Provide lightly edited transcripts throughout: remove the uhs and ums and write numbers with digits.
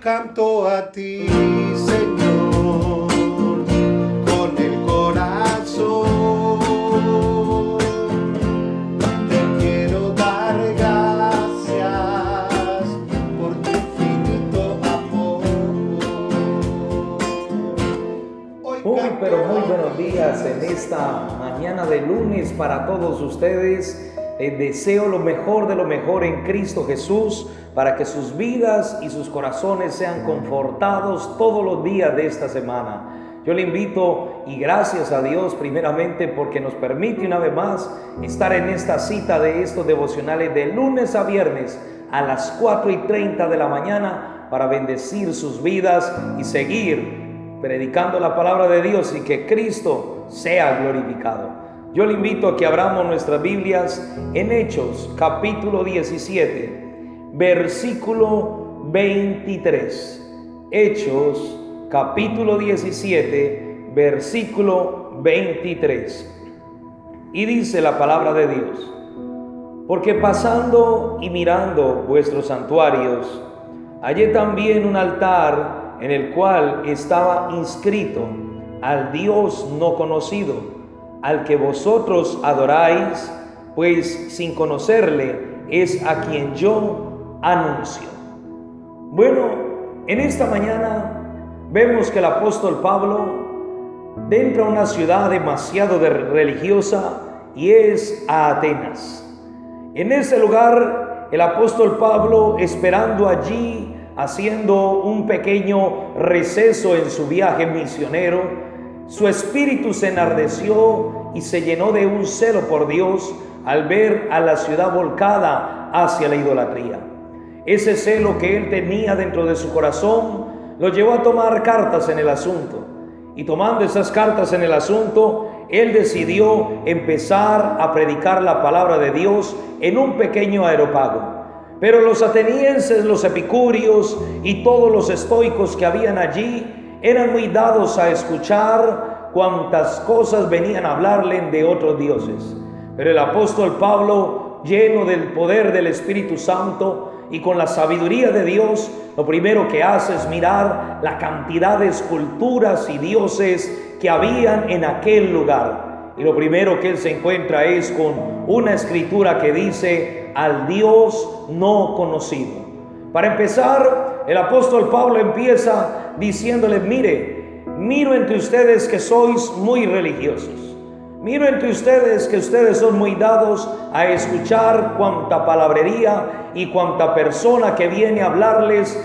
canto a ti, Señor, con el corazón. Te quiero dar gracias por tu infinito amor. Pero muy buenos días en esta mañana de lunes para todos ustedes. Les deseo lo mejor de lo mejor en Cristo Jesús, para que sus vidas y sus corazones sean confortados todos los días de esta semana. Yo le invito, y gracias a Dios primeramente porque nos permite una vez más estar en esta cita de estos devocionales de lunes a viernes a las 4:30 de la mañana para bendecir sus vidas y seguir predicando la palabra de Dios y que Cristo sea glorificado. Yo le invito a que abramos nuestras Biblias en Hechos capítulo 17, versículo 23. Hechos capítulo 17, versículo 23. Y dice la palabra de Dios: porque pasando y mirando vuestros santuarios, hallé también un altar en el cual estaba inscrito al Dios no conocido, al que vosotros adoráis, pues sin conocerle es a quien yo anuncio. Bueno, en esta mañana vemos que el apóstol Pablo entra a una ciudad demasiado religiosa y es a Atenas. En ese lugar el apóstol Pablo, esperando allí, haciendo un pequeño receso en su viaje misionero, su espíritu se enardeció y se llenó de un celo por Dios al ver a la ciudad volcada hacia la idolatría. Ese celo que él tenía dentro de su corazón lo llevó a tomar cartas en el asunto. Y tomando esas cartas en el asunto, él decidió empezar a predicar la palabra de Dios en un pequeño areópago. Pero los atenienses, los epicúreos y todos los estoicos que habían allí eran muy dados a escuchar cuantas cosas venían a hablarle de otros dioses. Pero el apóstol Pablo, lleno del poder del Espíritu Santo y con la sabiduría de Dios, lo primero que hace es mirar la cantidad de esculturas y dioses que habían en aquel lugar. Y lo primero que él se encuentra es con una escritura que dice: al Dios no conocido. Para empezar, el apóstol Pablo empieza diciéndole: miro entre ustedes que sois muy religiosos. Miro entre ustedes que ustedes son muy dados a escuchar cuanta palabrería y cuanta persona que viene a hablarles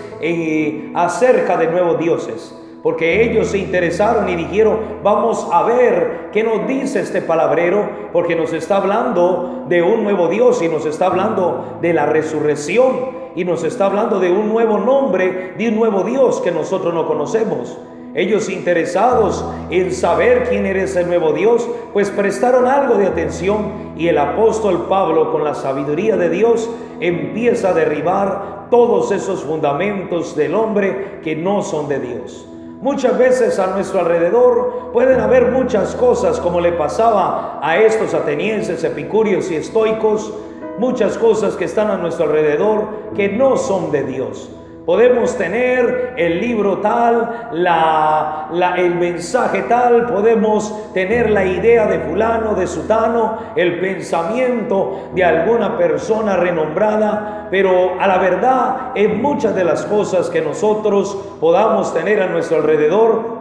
acerca de nuevos dioses. Porque ellos se interesaron y dijeron: vamos a ver qué nos dice este palabrero, porque nos está hablando de un nuevo Dios y nos está hablando de la resurrección y nos está hablando de un nuevo nombre, de un nuevo Dios que nosotros no conocemos. Ellos, interesados en saber quién era ese nuevo Dios, pues prestaron algo de atención, y el apóstol Pablo, con la sabiduría de Dios, empieza a derribar todos esos fundamentos del hombre que no son de Dios. Muchas veces a nuestro alrededor pueden haber muchas cosas, como le pasaba a estos atenienses, epicúreos y estoicos, muchas cosas que están a nuestro alrededor que no son de Dios. Podemos tener el libro tal, el mensaje tal, podemos tener la idea de fulano, de sutano, el pensamiento de alguna persona renombrada, pero a la verdad, en muchas de las cosas que nosotros podamos tener a nuestro alrededor,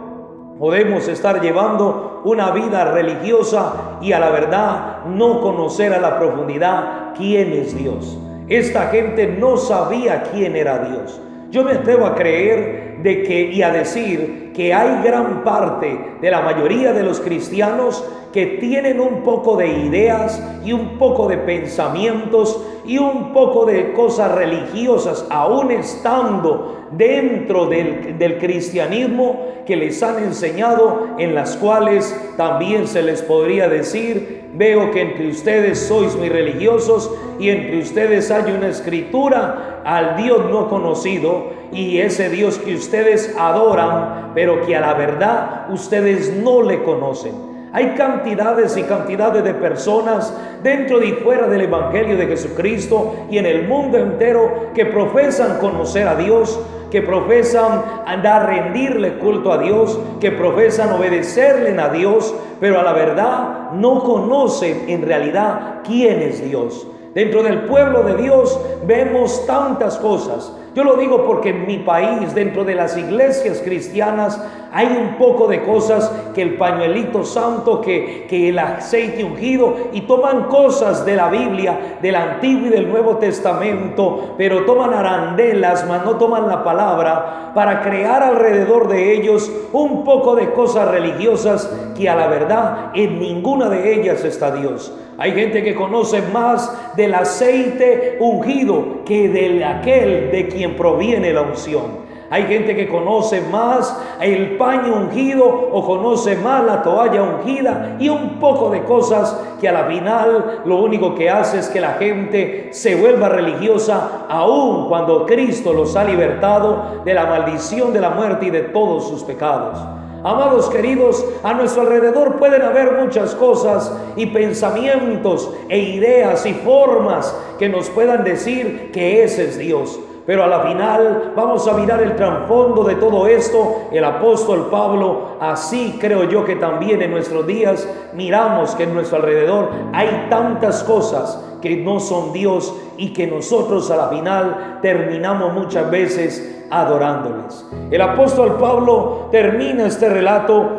podemos estar llevando una vida religiosa y a la verdad no conocer a la profundidad quién es Dios. Esta gente no sabía quién era Dios. Yo me atrevo a creer y a decir que hay gran parte de la mayoría de los cristianos que tienen un poco de ideas y un poco de pensamientos y un poco de cosas religiosas, aún estando dentro del cristianismo, que les han enseñado, en las cuales también se les podría decir: veo que entre ustedes sois muy religiosos y entre ustedes hay una escritura al Dios no conocido, y ese Dios que ustedes adoran, pero que a la verdad ustedes no le conocen. Hay cantidades y cantidades de personas dentro y fuera del Evangelio de Jesucristo y en el mundo entero que profesan conocer a Dios, que profesan andar a rendirle culto a Dios, que profesan obedecerle a Dios, pero a la verdad no conocen en realidad quién es Dios. Dentro del pueblo de Dios vemos tantas cosas. Yo lo digo porque en mi país, dentro de las iglesias cristianas, hay un poco de cosas que el pañuelito santo, que el aceite ungido, y toman cosas de la Biblia, del Antiguo y del Nuevo Testamento, pero toman arandelas, mas no toman la palabra, para crear alrededor de ellos un poco de cosas religiosas que a la verdad en ninguna de ellas está Dios. Hay gente que conoce más del aceite ungido que de aquel de quien proviene la unción. Hay gente que conoce más el paño ungido o conoce más la toalla ungida y un poco de cosas que a la final lo único que hace es que la gente se vuelva religiosa, aun cuando Cristo los ha libertado de la maldición de la muerte y de todos sus pecados. Amados queridos, a nuestro alrededor pueden haber muchas cosas y pensamientos e ideas y formas que nos puedan decir que ese es Dios. Pero a la final vamos a mirar el trasfondo de todo esto. El apóstol Pablo, así creo yo que también en nuestros días miramos que en nuestro alrededor hay tantas cosas que no son Dios y que nosotros a la final terminamos muchas veces adorándoles. El apóstol Pablo termina este relato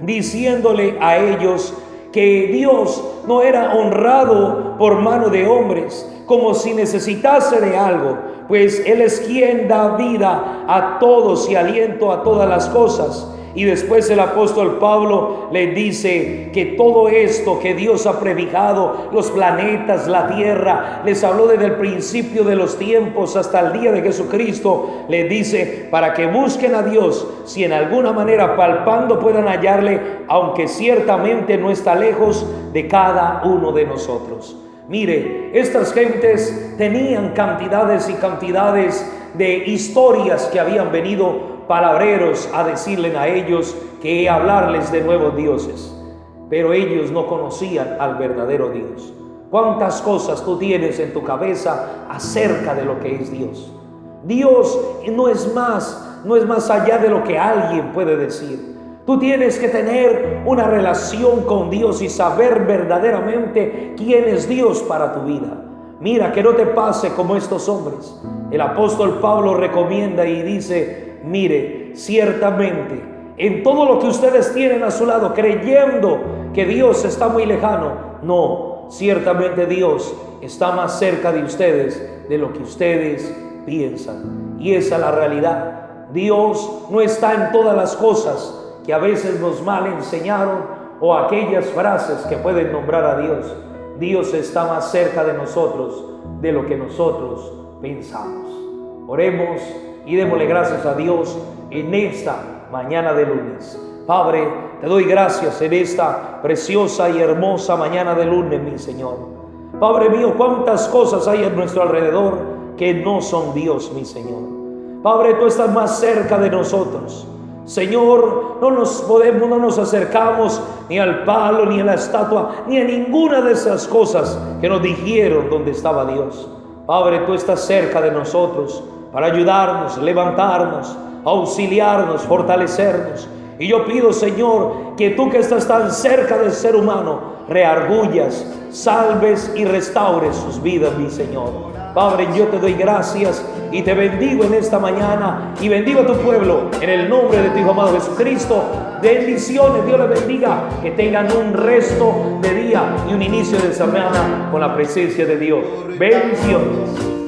diciéndole a ellos que Dios no era honrado por mano de hombres, como si necesitase de algo, pues Él es quien da vida a todos y aliento a todas las cosas. Y después el apóstol Pablo le dice que todo esto que Dios ha predicado, los planetas, la tierra, les habló desde el principio de los tiempos hasta el día de Jesucristo. Les dice para que busquen a Dios, si en alguna manera palpando puedan hallarle, aunque ciertamente no está lejos de cada uno de nosotros. Mire, estas gentes tenían cantidades y cantidades de historias que habían venido palabreros a decirle a ellos que hablarles de nuevos dioses, pero ellos no conocían al verdadero Dios. ¿Cuántas cosas tú tienes en tu cabeza acerca de lo que es Dios? Dios no es más allá de lo que alguien puede decir. Tú tienes que tener una relación con Dios y saber verdaderamente quién es Dios para tu vida. Mira, que no te pase como estos hombres. El apóstol Pablo recomienda y dice: mire, ciertamente en todo lo que ustedes tienen a su lado, creyendo que Dios está muy lejano, no, ciertamente Dios está más cerca de ustedes de lo que ustedes piensan. Y esa es la realidad. Dios no está en todas las cosas que a veces nos mal enseñaron o aquellas frases que pueden nombrar a Dios. Dios está más cerca de nosotros de lo que nosotros pensamos. Oremos y démosle gracias a Dios en esta mañana de lunes. Padre, te doy gracias en esta preciosa y hermosa mañana de lunes, mi Señor. Padre mío, cuántas cosas hay a nuestro alrededor que no son Dios, mi Señor. Padre, tú estás más cerca de nosotros. Señor, no nos acercamos ni al palo, ni a la estatua, ni a ninguna de esas cosas que nos dijeron dónde estaba Dios. Padre, tú estás cerca de nosotros para ayudarnos, levantarnos, auxiliarnos, fortalecernos. Y yo pido, Señor, que tú que estás tan cerca del ser humano, reargullas, salves y restaures sus vidas, mi Señor. Padre, yo te doy gracias y te bendigo en esta mañana y bendigo a tu pueblo en el nombre de tu Hijo amado Jesucristo. Bendiciones, Dios les bendiga, que tengan un resto de día y un inicio de semana con la presencia de Dios. Bendiciones.